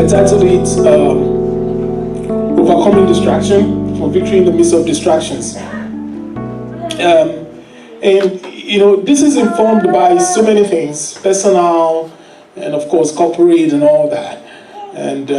titled it Overcoming Distraction, for Victory in the Midst of Distractions. And this is informed by so many things, personal and of course corporate and all that. And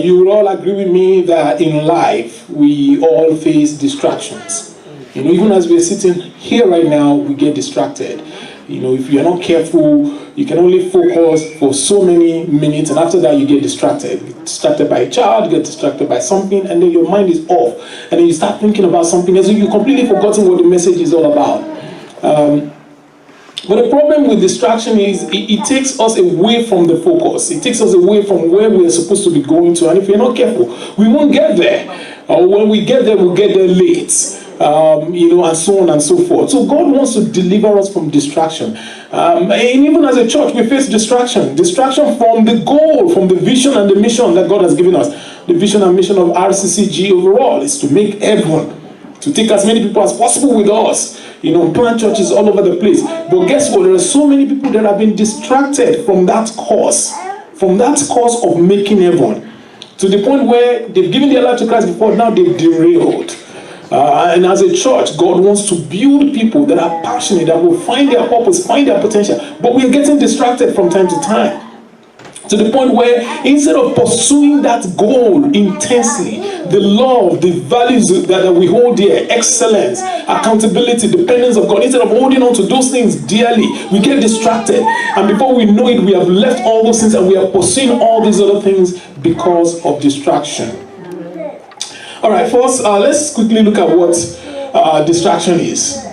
you will all agree with me that in life we all face distractions. Even as we're sitting here right now, we get distracted. If you're not careful, you can only focus for so many minutes, and after that you get distracted. You get distracted by a child, you get distracted by something, and then your mind is off. And then you start thinking about something else, so you've completely forgotten what the message is all about. But the problem with distraction is it takes us away from the focus. It takes us away from where we're supposed to be going to. And if we're not careful, we won't get there. Or when we get there, we'll get there late. And so on and so forth. So God wants to deliver us from distraction. And even as a church, we face distraction. Distraction from the goal, from the vision and the mission that God has given us. The vision and mission of RCCG overall is to make heaven, to take as many people as possible with us. Plant churches all over the place. But guess what? There are so many people that have been distracted from that cause of making heaven, to the point where they've given their life to Christ before, now they've derailed. And as a church, God wants to build people that are passionate, that will find their purpose, find their potential. But we are getting distracted from time to time, to the point where instead of pursuing that goal intensely, the love, the values that we hold dear, excellence, accountability, dependence of God, instead of holding on to those things dearly, we get distracted. And before we know it, we have left all those things and we are pursuing all these other things because of distraction. All right, first, let's quickly look at what distraction is.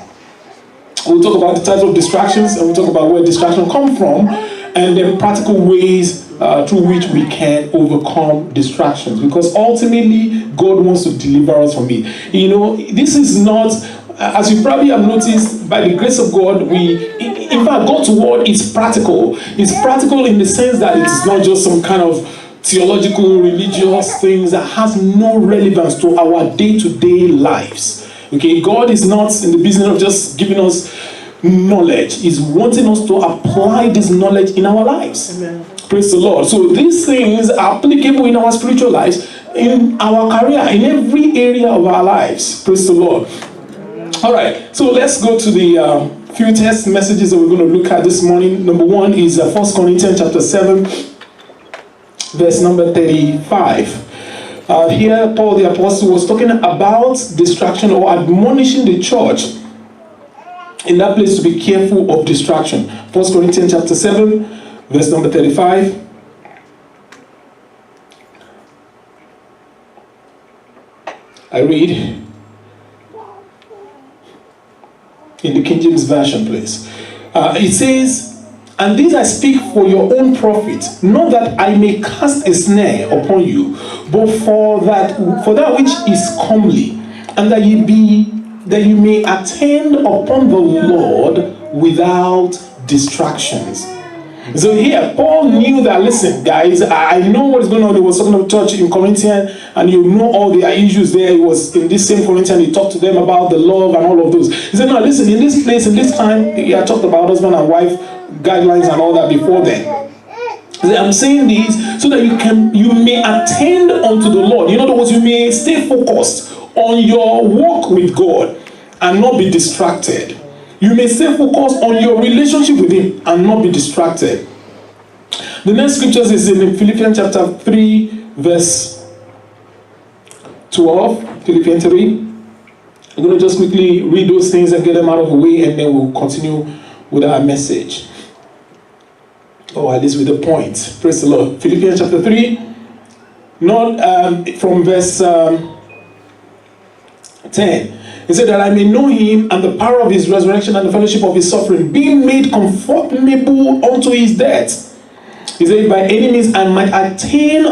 We'll talk about the types of distractions, and we'll talk about where distraction comes from, and then practical ways through which we can overcome distractions. Because ultimately, God wants to deliver us from it. This is not, as you probably have noticed, by the grace of God, in fact, God's word is practical. It's practical in the sense that it's not just some kind of theological, religious things that has no relevance to our day-to-day lives. Okay, God is not in the business of just giving us knowledge. He's wanting us to apply this knowledge in our lives. Amen. Praise the Lord. So these things are applicable in our spiritual lives, in our career, in every area of our lives. Praise the Lord. All right, so let's go to the few test messages that we're going to look at this morning. Number one is 1 Corinthians chapter 7. Verse number 35. Here, Paul the Apostle was talking about distraction, or admonishing the church in that place to be careful of distraction. 1 Corinthians chapter 7, verse number 35. I read in the King James Version, please. It says, "And this I speak for your own profit, not that I may cast a snare upon you, but for that which is comely, and that you may attend upon the Lord without distractions." So here, Paul knew that, listen, guys, I know what's going on. He was talking about church in Corinthians, and you know all their issues there. He was in this same Corinthians, he talked to them about the love and all of those. He said, no, listen, in this place, in this time, he had talked about husband and wife guidelines and all that before then. I'm saying this so that you may attend unto the Lord. In other words, you may stay focused on your walk with God and not be distracted. You may stay focused on your relationship with Him and not be distracted. The next scriptures is in Philippians chapter 3, verse 12. Philippians 3. I'm going to just quickly read those things and get them out of the way, and then we'll continue with our message. Or at least with the point. Praise the Lord. Philippians chapter 3, not from verse 10. He said that I may know Him and the power of His resurrection and the fellowship of His suffering, being made conformable unto His death. He said, by any means I might attain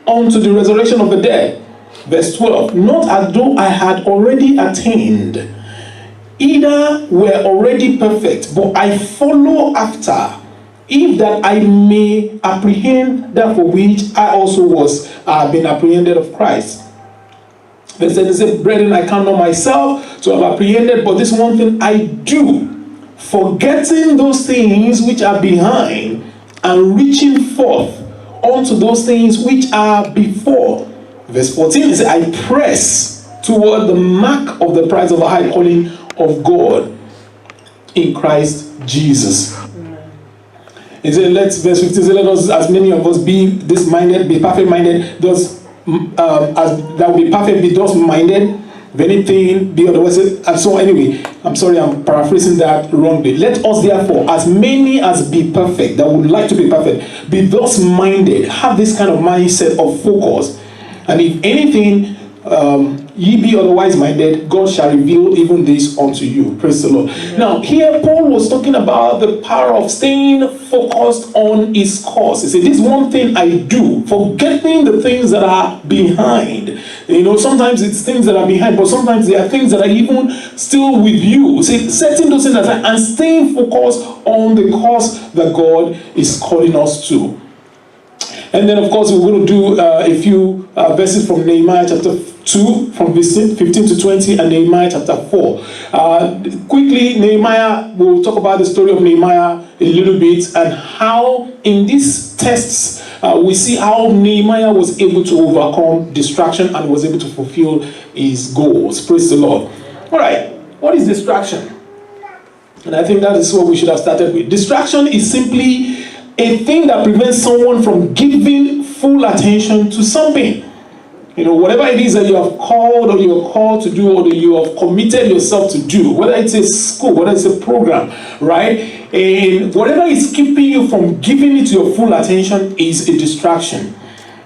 unto the resurrection of the dead. Verse 12. Not as though I had already attained, either were already perfect, but I follow after, if that I may apprehend that for which I also was been apprehended of Christ. They said, brethren, I count not myself to have apprehended, but this one thing I do, forgetting those things which are behind, and reaching forth unto those things which are before. Verse 14 is, I press toward the mark of the prize of the high calling of God in Christ Jesus. He said, verse 15 says, let us, as many of us, be this minded, be perfect minded, thus as that will be perfect, be thus minded. If anything be otherwise, and so anyway, I'm sorry, I'm paraphrasing that wrongly. Let us therefore, as many as be perfect, that would like to be perfect, be thus minded, have this kind of mindset of focus. And if anything ye be otherwise minded, God shall reveal even this unto you. Praise the Lord. Now, here Paul was talking about the power of staying focused on his cause. He said, this one thing I do, forgetting the things that are behind. You know, sometimes it's things that are behind, but sometimes there are things that are even still with you. See, setting those things aside and staying focused on the cause that God is calling us to. And then, of course, we're going to do a few verses from Nehemiah chapter 2, from verse 15 to 20, and Nehemiah chapter 4. Quickly, Nehemiah, we'll talk about the story of Nehemiah a little bit, and how in these tests, we see how Nehemiah was able to overcome distraction and was able to fulfill his goals. Praise the Lord. All right, what is distraction? And I think that is what we should have started with. Distraction is simply a thing that prevents someone from giving full attention to something. You know, whatever it is that you have called or you're called to do or that you have committed yourself to do, whether it's a school, whether it's a program, right? And whatever is keeping you from giving it your full attention is a distraction.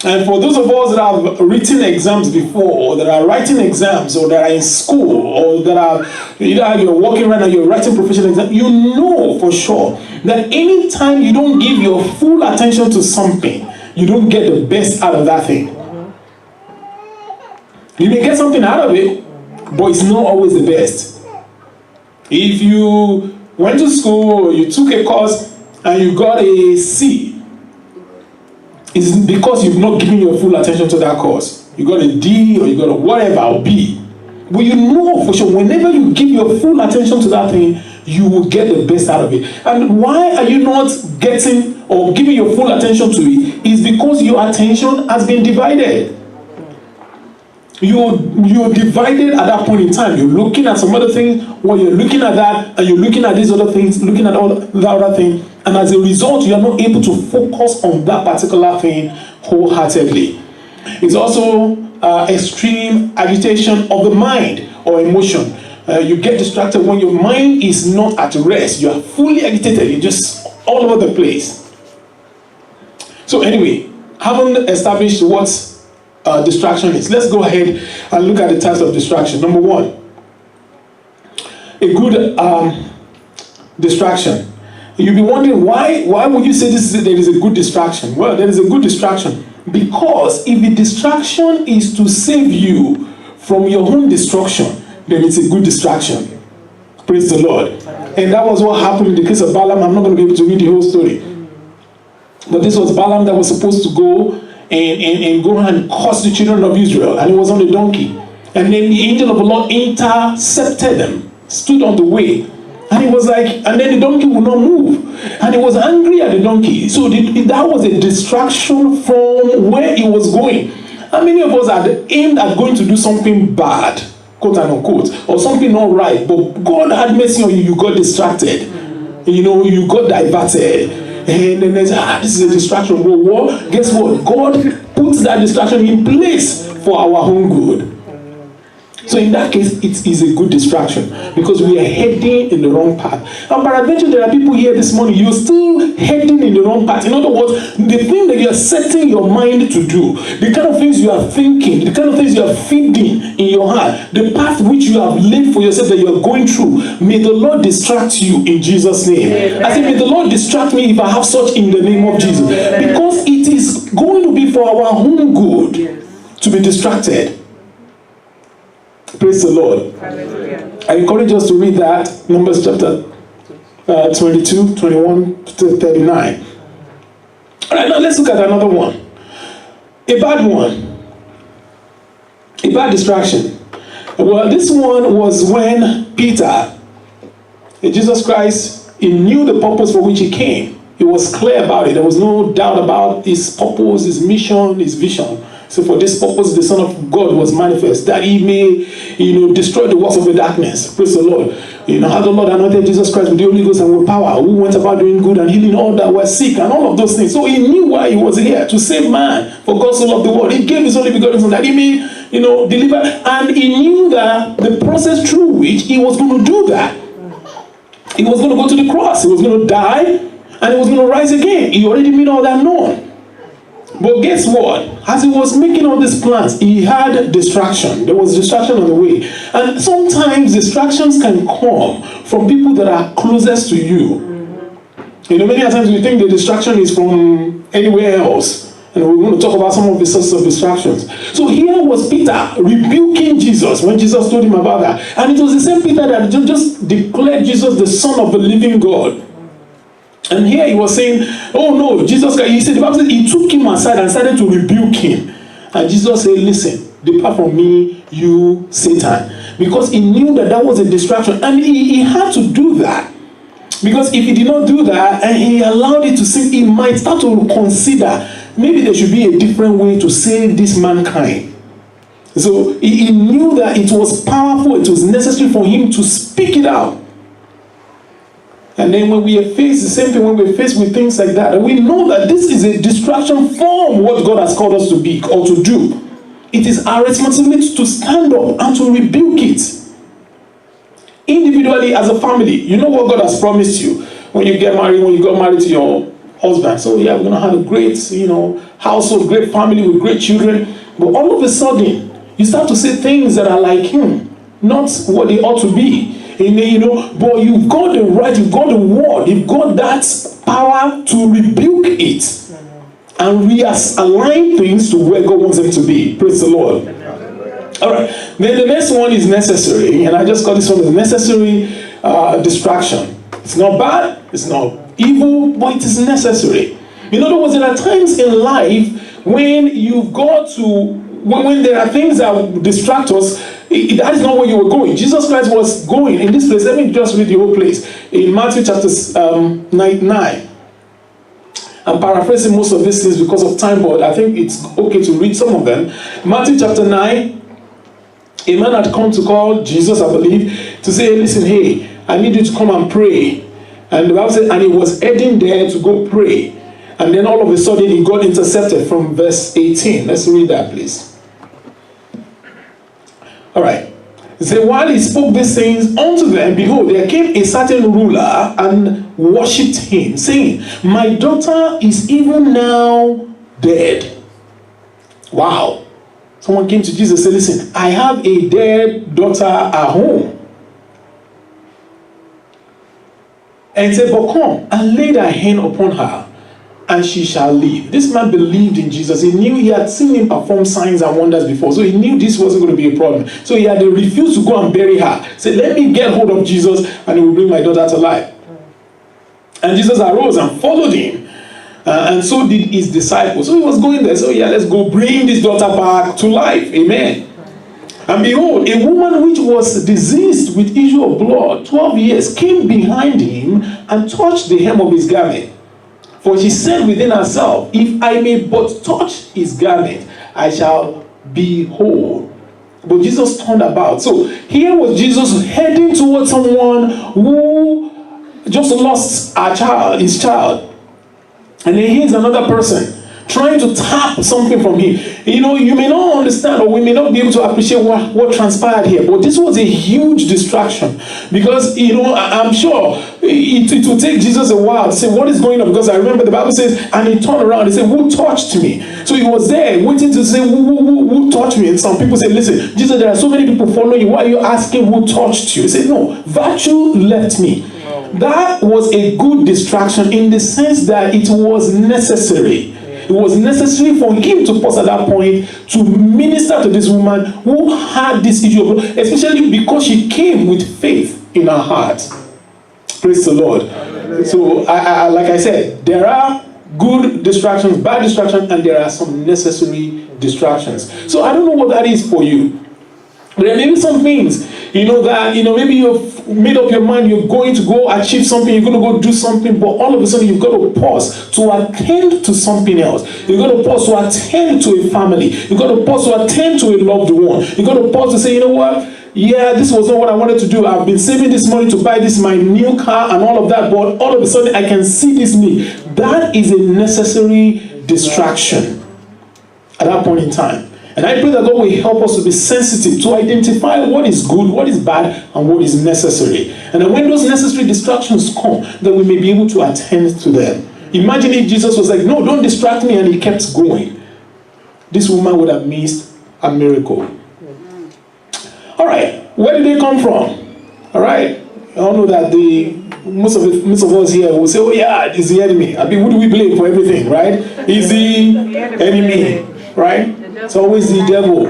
And for those of us that have written exams before, or that are writing exams, or that are in school, or that are either you're working right now, you're writing professional exams, you know for sure that anytime you don't give your full attention to something, you don't get the best out of that thing. You may get something out of it, but it's not always the best. If you went to school, or you took a course, and you got a C, it's because you've not given your full attention to that course. You got a D, or you got a whatever, or B. But you know for sure, whenever you give your full attention to that thing, you will get the best out of it. And why are you not getting or giving your full attention to it? Is because your attention has been divided. You're divided at that point in time. You're looking at some other things, while you're looking at that, and you're looking at these other things, looking at all the other thing, and as a result, you are not able to focus on that particular thing wholeheartedly. It's also extreme agitation of the mind or emotion. You get distracted when your mind is not at rest. You are fully agitated. You're just all over the place. So anyway, having established what distraction is, let's go ahead and look at the types of distraction. Number one, a good distraction. You'll be wondering why would you say there is a good distraction? Well, there is a good distraction because if the distraction is to save you from your own destruction, then it's a good distraction. Praise the Lord. And that was what happened in the case of Balaam. I'm not going to be able to read the whole story. But this was Balaam that was supposed to go and go and curse the children of Israel. And he was on a donkey. And then the angel of the Lord intercepted them, stood on the way. And he was like, and then the donkey would not move. And he was angry at the donkey. So that was a distraction from where he was going. How many of us had aimed at going to do something bad, quote and unquote, or something not right, but God had mercy on you, you got distracted. You know, you got diverted. And then there's, this is a distraction. Well, guess what? God puts that distraction in place for our own good. So in that case, it is a good distraction because we are heading in the wrong path. And peradventure, there are people here this morning, you're still heading in the wrong path. In other words, the thing that you're setting your mind to do, the kind of things you are thinking, the kind of things you are feeding in your heart, the path which you have laid for yourself that you're going through, may the Lord distract you in Jesus' name. Amen. I say, may the Lord distract me if I have such in the name of Jesus. Because it is going to be for our own good to be distracted. Praise the Lord. Hallelujah. I encourage us to read that, Numbers chapter 22, 21 to 39. All right, now let's look at another one. A bad one. A bad distraction. Well, this one was when Peter, Jesus Christ, he knew the purpose for which he came. He was clear about it. There was no doubt about his purpose, his mission, his vision. So for this purpose, the Son of God was manifest, that he may, destroy the works of the darkness. Praise the Lord. How the Lord anointed Jesus Christ with the Holy Ghost and with power, who went about doing good and healing all that were sick and all of those things. So he knew why he was here, to save man. For God so loved the world. He gave his only begotten Son that he may, deliver. And he knew that the process through which he was going to do that. He was going to go to the cross. He was going to die. And he was going to rise again. He already made all that known. But guess what? As he was making all these plans, he had distraction. There was distraction on the way. And sometimes distractions can come from people that are closest to you. Many times we think the distraction is from anywhere else. And we're going to talk about some of the sources of distractions. So here was Peter rebuking Jesus when Jesus told him about that. And it was the same Peter that just declared Jesus the Son of the living God. And here he was saying, oh no, Jesus, he said, the Bible said he took him aside and started to rebuke him. And Jesus said, listen, depart from me, you Satan. Because he knew that was a distraction. And he had to do that. Because if he did not do that, and he allowed it to sin, he might start to consider, maybe there should be a different way to save this mankind. So he knew that it was powerful, it was necessary for him to speak it out. And then when we are faced, the same thing when we're faced with things like that, we know that this is a distraction from what God has called us to be or to do. It is our responsibility to stand up and to rebuke it. Individually, as a family, you know what God has promised you when you get married, when you got married to your husband. So yeah, we're going to have a great, household, great family with great children. But all of a sudden, you start to say things that are like not what they ought to be. But you've got the right, you've got the word, you've got that power to rebuke it and realign things to where God wants them to be. Praise the Lord. All right. Then the next one is necessary, and I just call this one the necessary distraction. It's not bad, it's not evil, but it is necessary. In other words, there are times in life when you've got to, when there are things that distract us, that is not where you were going. Jesus Christ was going in this place. Let me just read the whole place. In Matthew chapter 9. I'm paraphrasing most of these things because of time, but I think it's okay to read some of them. Matthew chapter 9. A man had come to call Jesus, I believe, to say, listen, hey, I need you to come and pray. And the Bible said, and he was heading there to go pray. And then all of a sudden, he got intercepted from verse 18. Let's read that, please. All right. It said, while he spoke these things unto them, behold, there came a certain ruler and worshipped him, saying, my daughter is even now dead. Wow. Someone came to Jesus and said, listen, I have a dead daughter at home. And he said, but come and lay thy hand upon her, and she shall live. This man believed in Jesus. He knew, he had seen him perform signs and wonders before. So he knew this wasn't going to be a problem. So he had refused to go and bury her. He said, let me get hold of Jesus and he will bring my daughter to life. And Jesus arose and followed him. And so did his disciples. So he was going there. So yeah, let's go bring this daughter back to life. Amen. And behold, a woman which was diseased with issue of blood 12 years came behind him and touched the hem of his garment. For she said within herself, if I may but touch his garment, I shall be whole. But Jesus turned about. So here was Jesus heading towards someone who just lost his child. And then here's another person trying to tap something from him. You may not understand, or we may not be able to appreciate what transpired here, but this was a huge distraction. Because, I'm sure it will take Jesus a while to say, what is going on? Because I remember the Bible says, and he turned around and said, who touched me? So he was there waiting to say, who touched me? And some people say, listen, Jesus, there are so many people following you. Why are you asking who touched you? He said, no, virtue left me. That was a good distraction in the sense that it was necessary. It was necessary for him to pause at that point to minister to this woman who had this issue, especially because she came with faith in her heart. Praise the Lord. So, I like I said, there are good distractions, bad distractions, and there are some necessary distractions. So I don't know what that is for you. There may be some things that, maybe you've made up your mind, you're going to go achieve something, you're going to go do something, but all of a sudden you've got to pause to attend to something else. You've got to pause to attend to a family. You've got to pause to attend to a loved one. You've got to pause to say, you know what? Yeah, this was not what I wanted to do. I've been saving this money to buy my new car and all of that, but all of a sudden I can see this need. That is a necessary distraction at that point in time. And I pray that God will help us to be sensitive, to identify what is good, what is bad, and what is necessary. And then when those necessary distractions come, then we may be able to attend to them. Imagine if Jesus was like, no, don't distract me, and he kept going. This woman would have missed a miracle. All right, where did they come from? All right, I all know that most of us here will say, oh yeah, it's the enemy. I mean, who do we blame for everything, right? It's the enemy, right? It's always the devil.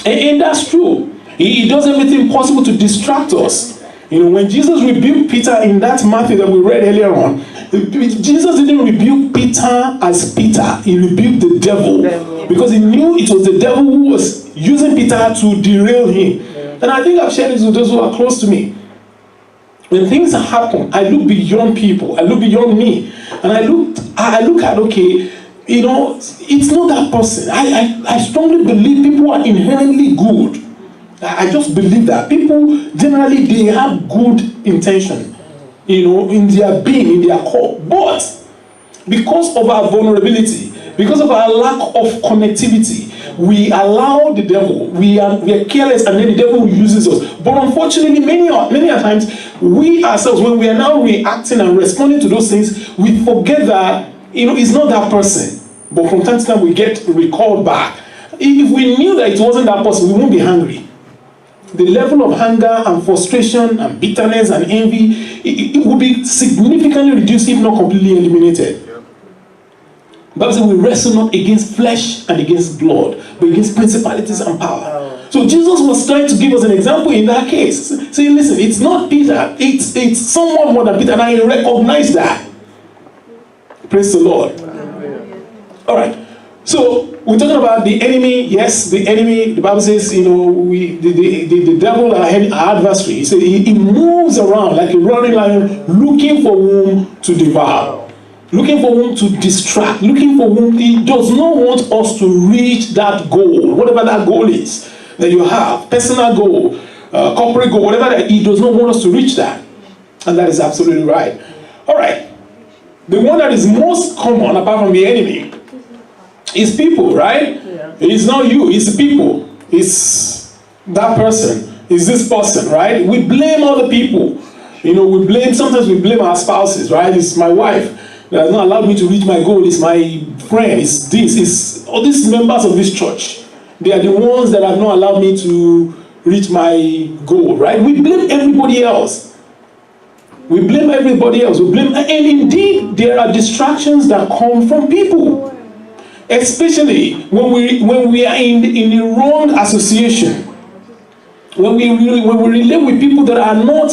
And that's true. He does everything possible to distract us. When Jesus rebuked Peter in that Matthew that we read earlier on, Jesus didn't rebuke Peter as Peter. He rebuked the devil because he knew it was the devil who was using Peter to derail him. And I think I've shared this with those who are close to me. When things happen, I look beyond people. I look beyond me. And I look at, okay, it's not that person. I strongly believe people are inherently good. I just believe that. People, generally, they have good intention, in their being, in their core. But because of our vulnerability, because of our lack of connectivity, we allow the devil, we are careless, and then the devil uses us. But unfortunately, many a times, we ourselves, when we are now reacting and responding to those things, we forget that, it's not that person. But from time to time, we get recalled back. If we knew that it wasn't that person, we won't be hungry. The level of hunger and frustration and bitterness and envy, it will be significantly reduced, if not completely eliminated. The Bible says we wrestle not against flesh and against blood, but against principalities and power. So Jesus was trying to give us an example in that case. Saying, listen, it's not Peter, it's someone more than Peter, and I recognize that. Praise the Lord. All right. So we're talking about the enemy. Yes, the enemy. The Bible says, the devil, our adversary. He said he moves around like a roaring lion, looking for whom to devour, looking for whom to distract, looking for whom. He does not want us to reach that goal, whatever that goal is that you have, personal goal, corporate goal, whatever that. He does not want us to reach that, and that is absolutely right. All right. The one that is most common, apart from the enemy, is people, right? Yeah. It's not you, it's people. It's that person. It's this person, right? We blame other people. Sometimes we blame our spouses, right? It's my wife that has not allowed me to reach my goal. It's my friend. It's this. It's all these members of this church. They are the ones that have not allowed me to reach my goal, right? We blame everybody else. We blame everybody else. And indeed, there are distractions that come from people. Especially when we are in the wrong association, when we relate with people that are not,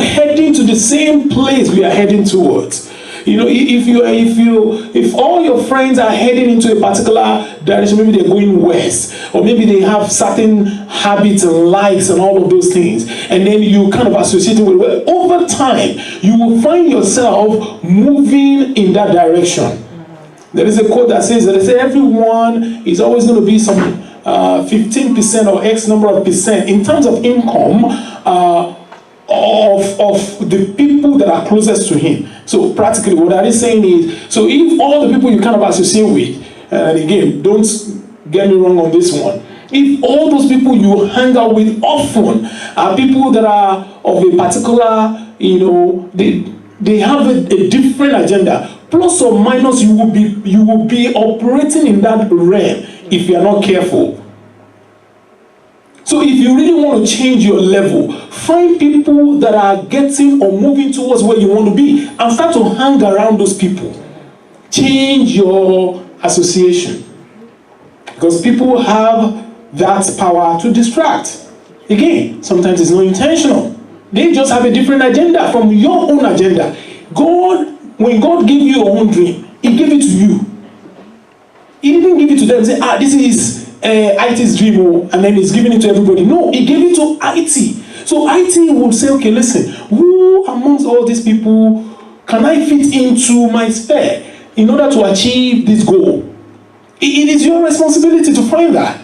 heading to the same place we are heading towards. If all your friends are heading into a particular direction, maybe they're going west, or maybe they have certain habits and likes and all of those things, and then you kind of associate with, well, over time, you will find yourself moving in that direction. There is a quote that says everyone is always going to be some 15% or X number of percent in terms of income of the people that are closest to him. So practically what that is saying is, so if all the people you kind of associate with, and again, don't get me wrong on this one, if all those people you hang out with often are people that are of a particular, they have a different agenda, plus or minus, you will be operating in that realm if you are not careful. So if you really want to change your level, find people that are getting or moving towards where you want to be and start to hang around those people. Change your association. Because people have that power to distract. Again, sometimes it's not intentional. They just have a different agenda from your own agenda. When God gave you your own dream, He gave it to you. He didn't give it to them and say, this is IT's dream, and then he's giving it to everybody. No, he gave it to IT. So IT will say, okay, listen, who amongst all these people can I fit into my sphere in order to achieve this goal? It is your responsibility to find that.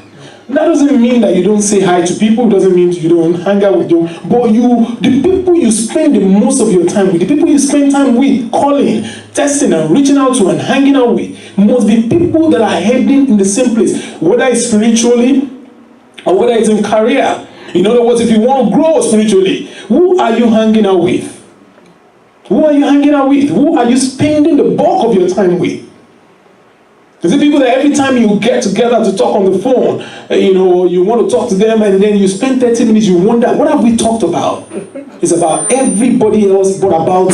That doesn't mean that you don't say hi to people. It doesn't mean you don't hang out with them. But the people you spend the most of your time with, the people you spend time with, calling, testing, and reaching out to and hanging out with, must be people that are heading in the same place, whether it's spiritually or whether it's in career. In other words, if you want to grow spiritually, who are you hanging out with? Who are you hanging out with? Who are you spending the bulk of your time with? Is it people that every time you get together to talk on the phone, you want to talk to them, and then you spend 30 minutes, you wonder, what have we talked about? It's about everybody else but about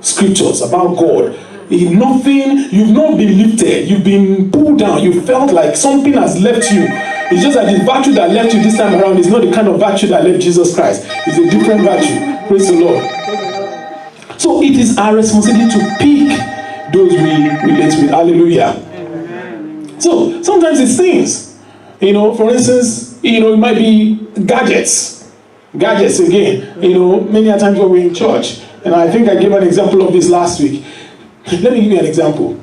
scriptures, about God. You've not been lifted, you've been pulled down, you felt like something has left you. It's just that the virtue that left you this time around is not the kind of virtue that left Jesus Christ. It's a different virtue. Praise the Lord. So it is our responsibility to pick those we relate with. Hallelujah. So sometimes it's things. For instance, it might be gadgets. Gadgets again. Many a times when we're in church, and I think I gave an example of this last week. Let me give you an example.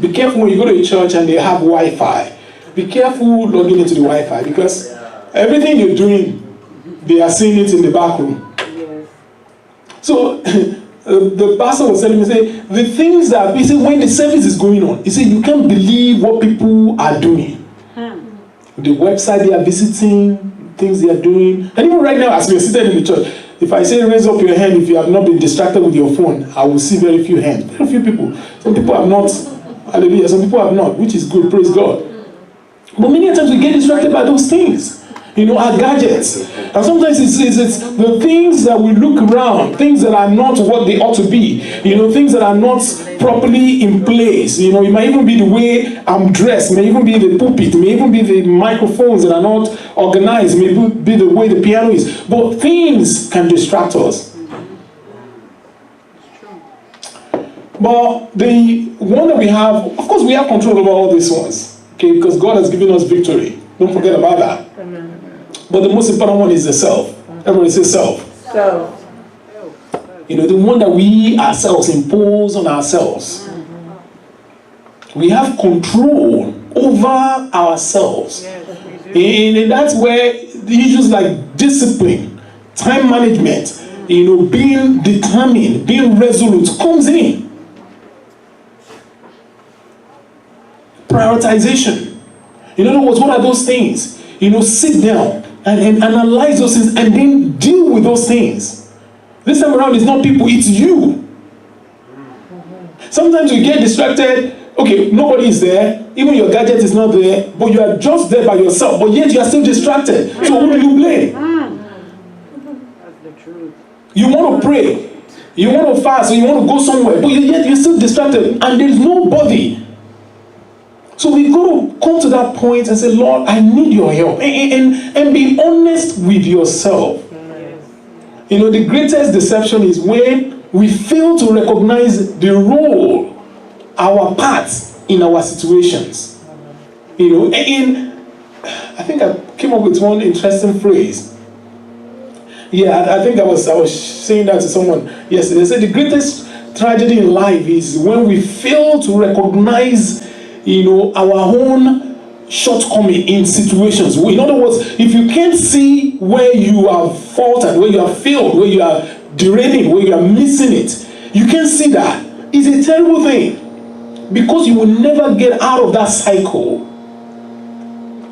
Be careful when you go to a church and they have Wi-Fi. Be careful logging into the Wi-Fi, because everything you're doing, they are seeing it in the back room. So the pastor was telling me, say, the things that he said when the service is going on, he said you can't believe what people are doing. The website they are visiting, things they are doing, and even right now as we are seated in the church, if I say raise up your hand if you have not been distracted with your phone, I will see very few hands, very few people. Some people have not, hallelujah, some people have not, which is good, praise God. But many times we get distracted by those things. Our gadgets. And sometimes it's the things that we look around, things that are not what they ought to be, things that are not properly in place. It might even be the way I'm dressed, it may even be the pulpit, it may even be the microphones that are not organized, it may be the way the piano is. But things can distract us. But the one that we have, of course, we have control over all these ones, okay, because God has given us victory. Don't forget about that. Amen. But the most important one is the self. Everybody say self. Self. The one that we ourselves impose on ourselves. We have control over ourselves. And that's where the issues like discipline, time management, being determined, being resolute comes in. Prioritization. In other words, what are those things? Sit down and analyze those things and then deal with those things. This time around, it's not people, it's you. Sometimes you get distracted. Okay, nobody is there. Even your gadget is not there. But you are just there by yourself. But yet you are still distracted. So who do you blame? That's the truth. You want to pray. You want to fast. Or you want to go somewhere. But yet you're still distracted. And there's nobody. So we've got to come to that point and say, Lord, I need your help. And be honest with yourself. The greatest deception is when we fail to recognize the role, our part in our situations. And I think I came up with one interesting phrase. I think I was saying that to someone yesterday. They said the greatest tragedy in life is when we fail to recognize our own shortcoming in situations. In other words, if you can't see where you have faltered, where you have failed, where you are derailing, where you are missing it, you can't see that. It's a terrible thing, because you will never get out of that cycle.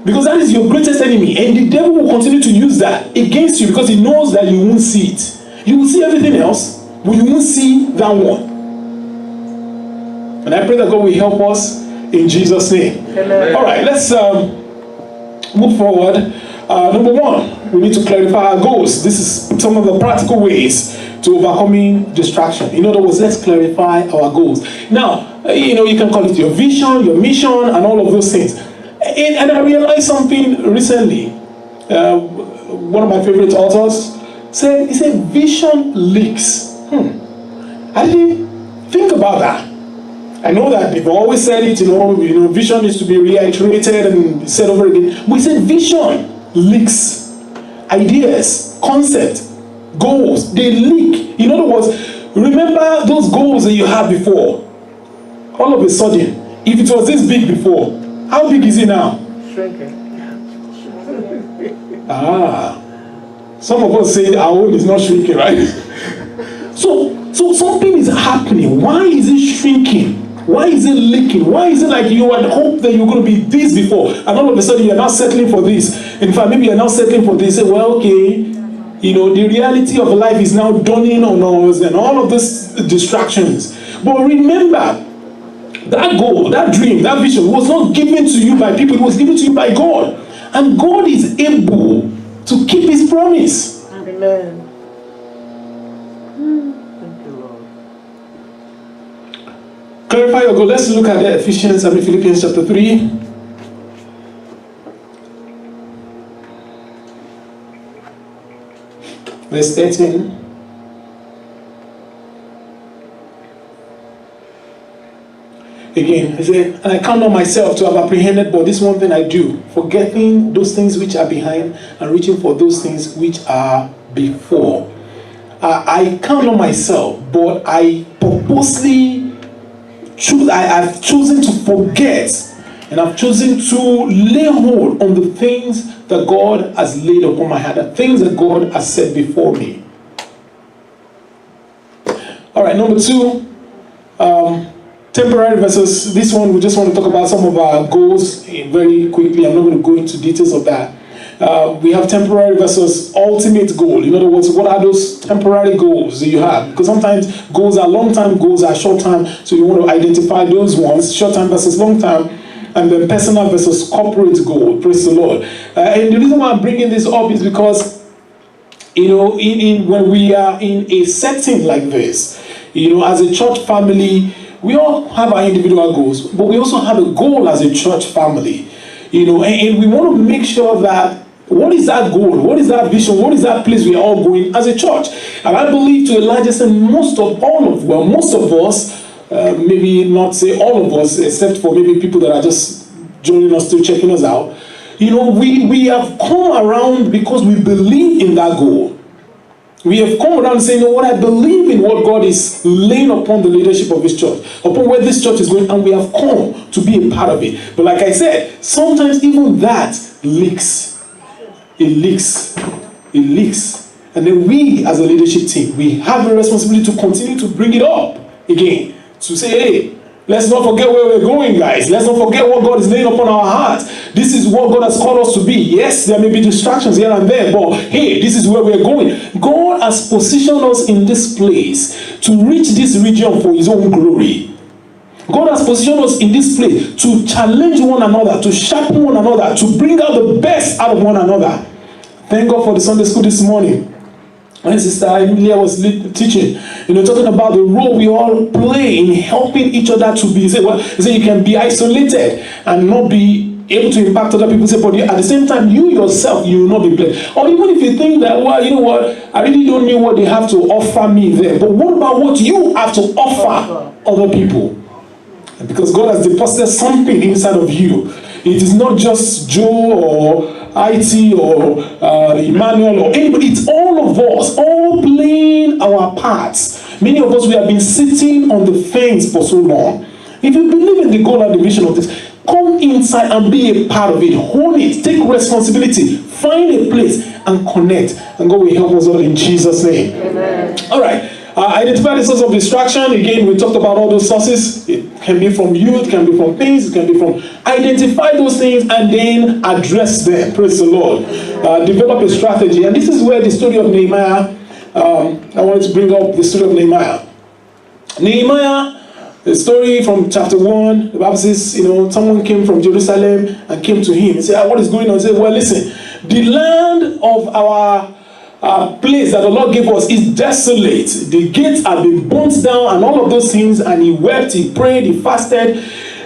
Because that is your greatest enemy, and the devil will continue to use that against you because he knows that you won't see it. You will see everything else, but you won't see that one. And I pray that God will help us in Jesus' name. Amen. All right, let's move forward. Number one, we need to clarify our goals. This is some of the practical ways to overcoming distraction. In other words, let's clarify our goals. Now, you can call it your vision, your mission, and all of those things. And I realized something recently. One of my favorite authors said, vision leaks. I didn't think about that. I I know that people always said it, vision is to be reiterated and said over again. We said vision leaks. Ideas, concept, goals, they leak. In other words, remember those goals that you had before. All of a sudden, if it was this big before, how big is it now? Shrinking. Some of us say our own is not shrinking, right? So something is happening. Why is it shrinking? Why is it leaking? Why is it like you had hoped that you were going to be this before, and all of a sudden you're now settling for this? In fact, maybe you're now settling for this. Say, well, okay, the reality of life is now dawning on us, and all of these distractions. But remember, that goal, that dream, that vision was not given to you by people. It was given to you by God, and God is able to keep His promise. Amen. Clarify your goal. Let's look at the Philippians chapter 3. Verse 13. Again, he said, and I count on myself to have apprehended, but this one thing I do, forgetting those things which are behind and reaching for those things which are before. I count on myself, but I purposely I've chosen to forget, and I've chosen to lay hold on the things that God has laid upon my heart, the things that God has set before me. All right, number 2, temporary versus this one. We just want to talk about some of our goals very quickly. I'm not going to go into details of that. We have temporary versus ultimate goal. In other words, what are those temporary goals that you have? Because sometimes goals are long time, goals are short time. So you want to identify those ones, short time versus long time, and then personal versus corporate goal. Praise the Lord. And the reason why I'm bringing this up is because, when we are in a setting like this, as a church family, we all have our individual goals, but we also have a goal as a church family. And we want to make sure that what is that goal? What is that vision? What is that place we are all going as a church? And I believe to a large extent, most of us, maybe not say all of us, except for maybe people that are just joining us, still checking us out. We have come around because we believe in that goal. We have come around saying, what I believe in what God is laying upon the leadership of this church, upon where this church is going, and we have come to be a part of it. But like I said, sometimes even that leaks. It leaks. And then we, as a leadership team, we have a responsibility to continue to bring it up again. To say, hey, let's not forget where we're going, guys. Let's not forget what God is laying upon our hearts. This is what God has called us to be. Yes, there may be distractions here and there, but hey, this is where we're going. God has positioned us in this place to reach this region for His own glory. God has positioned us in this place to challenge one another, to sharpen one another, to bring out the best out of one another. Thank God for the Sunday school this morning. When Sister Emilia was teaching, talking about the role we all play in helping each other to be, you can be isolated and not be able to impact other people, but at the same time, you yourself, you will not be blessed. Or even if you think that, well, you know what, I really don't know what they have to offer me there. But what about what you have to offer other people? Because God has deposited something inside of you. It is not just Joe or IT or Emmanuel or anybody. It's all of us, all playing our parts. Many of us, we have been sitting on the fence for so long. If you believe in the goal and the vision of this, come inside and be a part of it. Hold it. Take responsibility. Find a place and connect. And God will help us all in Jesus' name. Amen. All right. Identify the source of distraction. Again, we talked about all those sources. It can be from you, it can be from things, it can be from... Identify those things and then address them. Praise the Lord. Develop a strategy. And this is where the story of Nehemiah, I wanted to bring up the story of Nehemiah. Nehemiah, the story from chapter 1, the Bible says, someone came from Jerusalem and came to him and said, what is going on? He said, well, listen, the land of our place that the Lord gave us is desolate. The gates have been burnt down and all of those things. And he wept, he prayed, he fasted,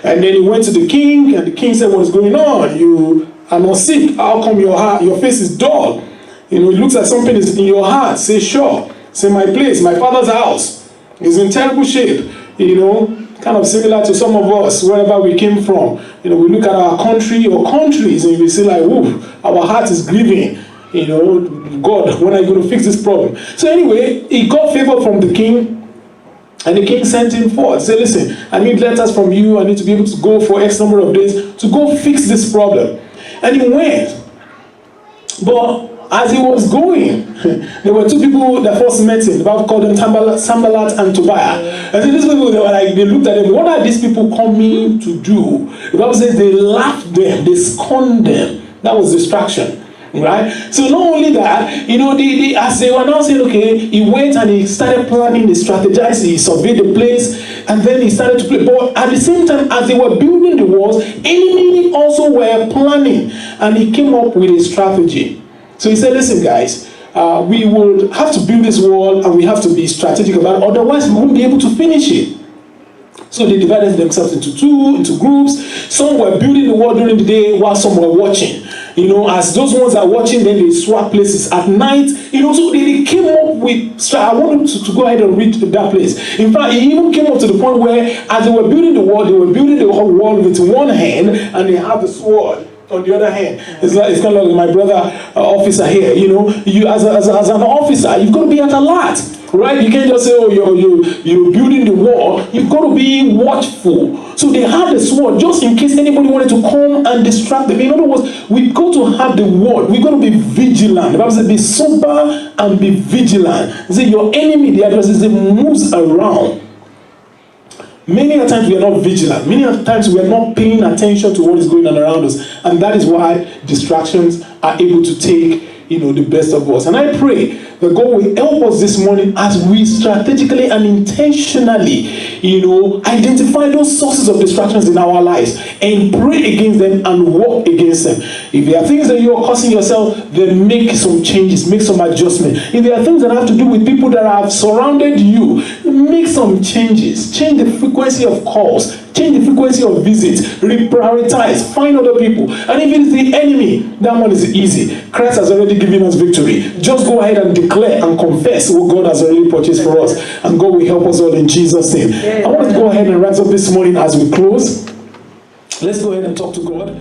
and then he went to the king. And the king said, what is going on? You are not sick. How come your face is dull? It looks like something is in your heart. Say, sure. Say, my place, my father's house is in terrible shape. kind of similar to some of us, wherever we came from. We look at our country or countries and we say like, "Ooh, our heart is grieving. God, when are you going to fix this problem?" So anyway, he got favor from the king. And the king sent him forth. Say, "Listen, I need letters from you. I need to be able to go for X number of days to go fix this problem." And he went. But as he was going, there were two people that first met him. The Bible called them Sanballat and Tobiah. And so these people, they looked at them. What are these people coming to do? The Bible says they laughed them, they scorned them. That was distraction. Right? So not only that, as they were now saying, okay, he went and he started planning, he strategized, he surveyed the place, and then he started to play. But at the same time, as they were building the walls, enemy also were planning, and he came up with a strategy. So he said, "Listen, guys, we will have to build this wall, and we have to be strategic about it, otherwise we won't be able to finish it." So they divided themselves into groups. Some were building the wall during the day while some were watching. As those ones are watching, then they swap places at night. So they came up with. I want to go ahead and read that place. In fact, it even came up to the point where, as they were building the wall, they were building the whole wall with one hand, and they had the sword on the other hand. It's kind of like my brother officer here. You as an officer, you've got to be at alert. Right? You can't just say, "Oh, you're building the wall." You've got to be watchful. So they had the sword just in case anybody wanted to come and distract them. In other words, we've got to have the word. We've got to be vigilant. The Bible says, "Be sober and be vigilant." Say your enemy, the adversary, moves around. Many a times we are not vigilant. Many a times we are not paying attention to what is going on around us. And that is why distractions are able to take the best of us. And I pray that God will help us this morning as we strategically and intentionally, identify those sources of distractions in our lives and pray against them and walk against them. If there are things that you are causing yourself, then make some changes, make some adjustments. If there are things that have to do with people that have surrounded you, make some changes. Change the frequency of calls. Change the frequency of visits. Reprioritize. Find other people. And if it is the enemy, that one is easy. Christ has already given us victory. Just go ahead and declare and confess what God has already purchased for us. And God will help us all in Jesus' name. I want to go ahead and wrap up this morning as we close. Let's go ahead and talk to God.